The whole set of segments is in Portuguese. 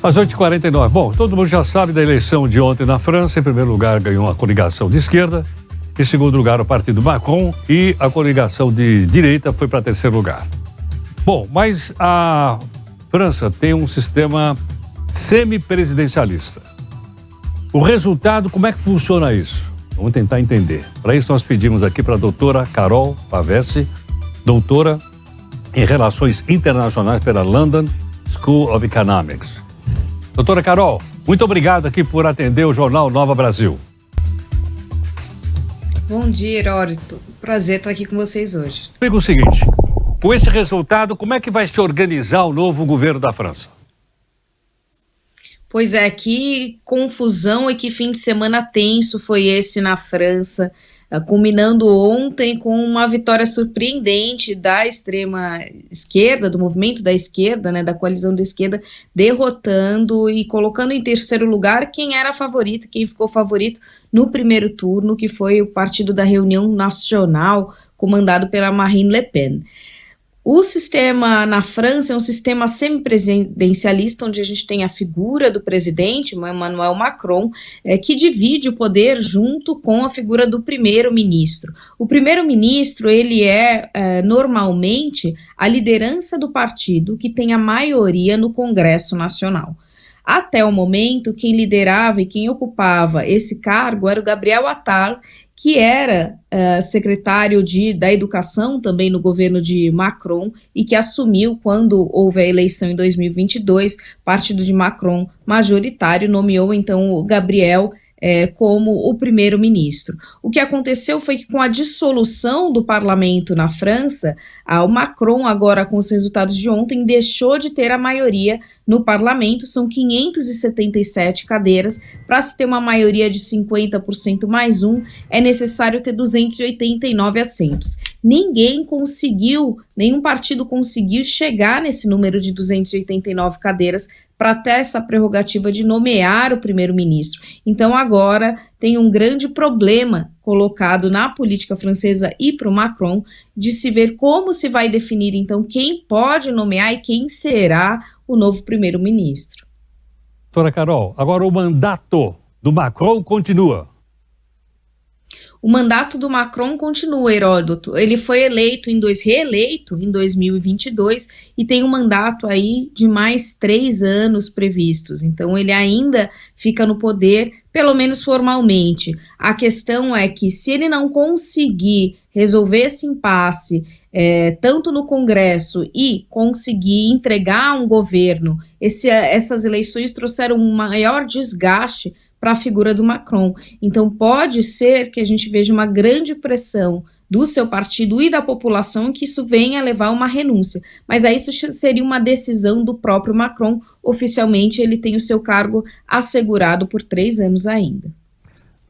Às 8h49. Bom, todo mundo já sabe da eleição de ontem na França. Em primeiro lugar, ganhou a coligação de esquerda. Em segundo lugar, o partido Macron. E a coligação de direita foi para terceiro lugar. Bom, mas a França tem um sistema semipresidencialista. O resultado, como é que funciona isso? Vamos tentar entender. Para isso, nós pedimos aqui para a doutora Carol Pavese, doutora em Relações Internacionais pela London School of Economics. Doutora Carol, muito obrigado aqui por atender o Jornal Nova Brasil. Bom dia, Heródoto. Prazer estar aqui com vocês hoje. Diga o seguinte, com esse resultado, como é que vai se organizar o novo governo da França? Pois é, que confusão e que fim de semana tenso foi esse na França, culminando ontem com uma vitória surpreendente da extrema esquerda, do movimento da esquerda, né, da coalizão da esquerda, derrotando e colocando em terceiro lugar quem era favorito, quem ficou favorito no primeiro turno, que foi o Partido da Reunião Nacional, comandado pela Marine Le Pen. O sistema na França é um sistema semipresidencialista, onde a gente tem a figura do presidente, Emmanuel Macron, que divide o poder junto com a figura do primeiro-ministro. O primeiro-ministro, ele normalmente a liderança do partido que tem a maioria no Congresso Nacional. Até o momento, quem liderava e quem ocupava esse cargo era o Gabriel Attal, que era secretário da Educação também no governo de Macron e que assumiu quando houve a eleição em 2022, partido de Macron majoritário, nomeou então o Gabriel como o primeiro-ministro. O que aconteceu foi que com a dissolução do parlamento na França, o Macron, agora com os resultados de ontem, deixou de ter a maioria no parlamento, são 577 cadeiras, para se ter uma maioria de 50% mais um, é necessário ter 289 assentos. Nenhum partido conseguiu chegar nesse número de 289 cadeiras para ter essa prerrogativa de nomear o primeiro-ministro. Então agora tem um grande problema colocado na política francesa e para o Macron de se ver como se vai definir então quem pode nomear e quem será o novo primeiro-ministro. Doutora Carol, agora o mandato do Macron continua. O mandato do Macron continua, Heródoto. Ele foi reeleito em 2022 e tem um mandato aí de mais 3 anos previstos. Então ele ainda fica no poder, pelo menos formalmente. A questão é que se ele não conseguir resolver esse impasse, tanto no Congresso e conseguir entregar um governo, essas eleições trouxeram um maior desgaste para a figura do Macron. Então pode ser que a gente veja uma grande pressão do seu partido e da população que isso venha a levar a uma renúncia. Mas aí isso seria uma decisão do próprio Macron. Oficialmente ele tem o seu cargo assegurado por 3 anos ainda.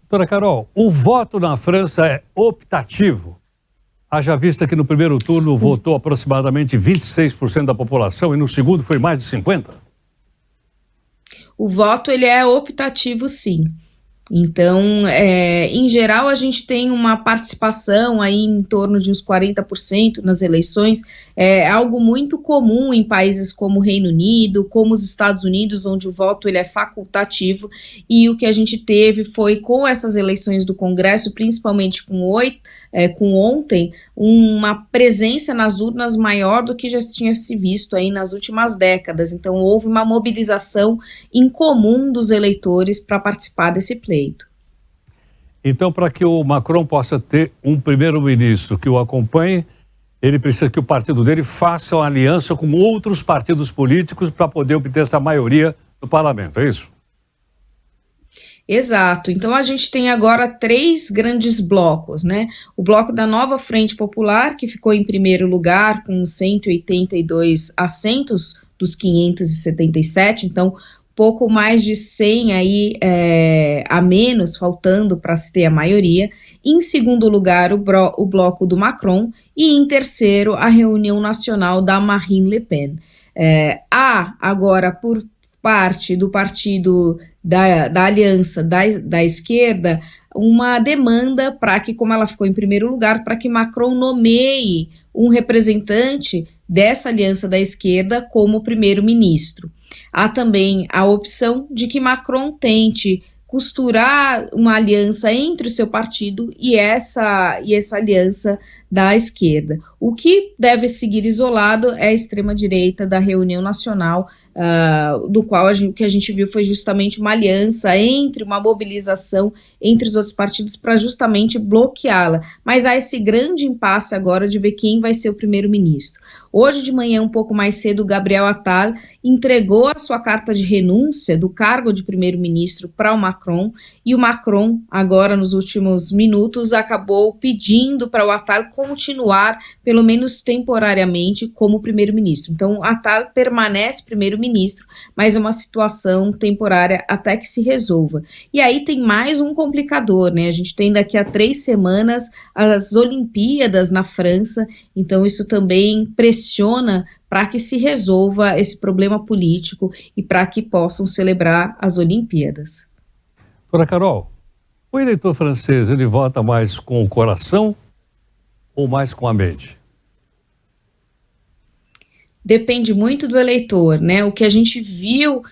Doutora Carol, o voto na França é optativo. Haja vista que no primeiro turno votou aproximadamente 26% da população e no segundo foi mais de 50%. O voto ele é optativo, sim. Então, em geral, a gente tem uma participação aí em torno de uns 40% nas eleições. É algo muito comum em países como o Reino Unido, como os Estados Unidos, onde o voto ele é facultativo. E o que a gente teve foi, com essas eleições do Congresso, principalmente com ontem, uma presença nas urnas maior do que já tinha se visto aí nas últimas décadas. Então, houve uma mobilização em comum dos eleitores para participar desse pleito. Então, para que o Macron possa ter um primeiro-ministro que o acompanhe, ele precisa que o partido dele faça uma aliança com outros partidos políticos para poder obter essa maioria no parlamento, é isso? Exato. Então a gente tem agora 3 grandes blocos, né? O bloco da Nova Frente Popular, que ficou em primeiro lugar com 182 assentos dos 577, então pouco mais de 100 aí a menos, faltando para se ter a maioria. Em segundo lugar, o bloco do Macron e em terceiro, a reunião nacional da Marine Le Pen. Há agora, por parte do partido da aliança da esquerda, uma demanda para que, como ela ficou em primeiro lugar, para que Macron nomeie um representante dessa aliança da esquerda como primeiro-ministro. Há também a opção de que Macron tente costurar uma aliança entre o seu partido e essa aliança da esquerda. O que deve seguir isolado é a extrema-direita da Reunião Nacional, do qual o que a gente viu foi justamente uma aliança uma mobilização entre os outros partidos para justamente bloqueá-la. Mas há esse grande impasse agora de ver quem vai ser o primeiro-ministro. Hoje de manhã, um pouco mais cedo, Gabriel Attal entregou a sua carta de renúncia do cargo de primeiro-ministro para o Macron, e o Macron, agora nos últimos minutos, acabou pedindo para o Attal continuar, pelo menos temporariamente, como primeiro-ministro. Então, o Attal permanece primeiro-ministro, mas é uma situação temporária até que se resolva. E aí tem mais um complicador, né? A gente tem daqui a 3 semanas as Olimpíadas na França, então isso também pressiona para que se resolva esse problema político e para que possam celebrar as Olimpíadas. Doutora Carol, o eleitor francês, ele vota mais com o coração ou mais com a mente? Depende muito do eleitor, né? O que a gente viu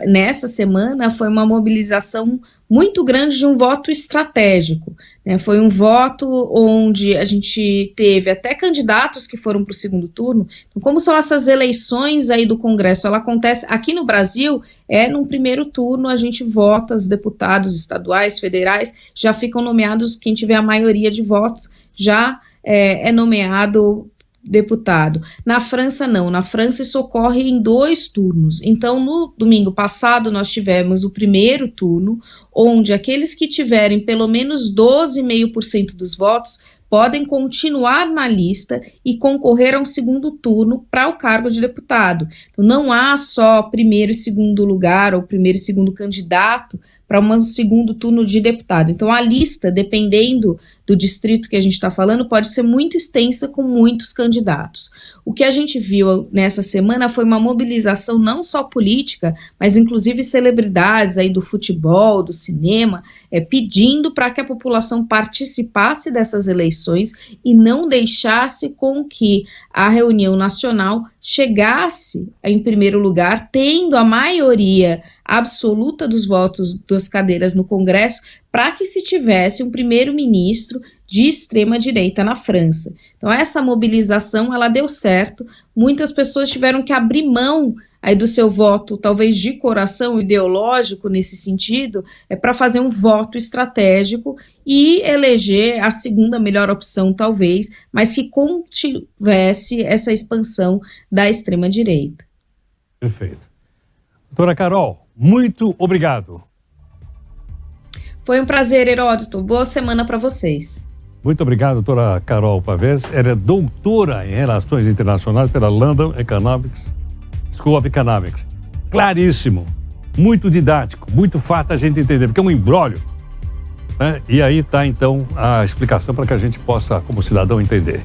nessa semana foi uma mobilização muito grande de um voto estratégico, né? Foi um voto onde a gente teve até candidatos que foram para o segundo turno. Então, como são essas eleições aí do Congresso? Ela acontece aqui no Brasil, num primeiro turno a gente vota, os deputados estaduais, federais, já ficam nomeados, quem tiver a maioria de votos já é nomeado deputado. Na França não, na França isso ocorre em 2 turnos. Então no domingo passado nós tivemos o primeiro turno, onde aqueles que tiverem pelo menos 12,5% dos votos podem continuar na lista e concorrer a um segundo turno para o cargo de deputado. Então não há só primeiro e segundo lugar ou primeiro e segundo candidato para um segundo turno de deputado. Então a lista, dependendo do distrito que a gente está falando, pode ser muito extensa com muitos candidatos. O que a gente viu nessa semana foi uma mobilização não só política, mas inclusive celebridades aí do futebol, do cinema, pedindo para que a população participasse dessas eleições e não deixasse com que a reunião nacional chegasse em primeiro lugar, tendo a maioria absoluta dos votos das cadeiras no Congresso, para que se tivesse um primeiro-ministro de extrema-direita na França. Então essa mobilização, ela deu certo, muitas pessoas tiveram que abrir mão aí do seu voto, talvez de coração ideológico nesse sentido, para fazer um voto estratégico e eleger a segunda melhor opção talvez, mas que contivesse essa expansão da extrema-direita. Perfeito. Doutora Carol, muito obrigado. Foi um prazer, Heródoto. Boa semana para vocês. Muito obrigado, doutora Carol Pavese. Ela é doutora em Relações Internacionais pela London School of Economics. Claríssimo, muito didático, muito fácil a gente entender, porque é um imbróglio, né? E aí está, então, a explicação para que a gente possa, como cidadão, entender.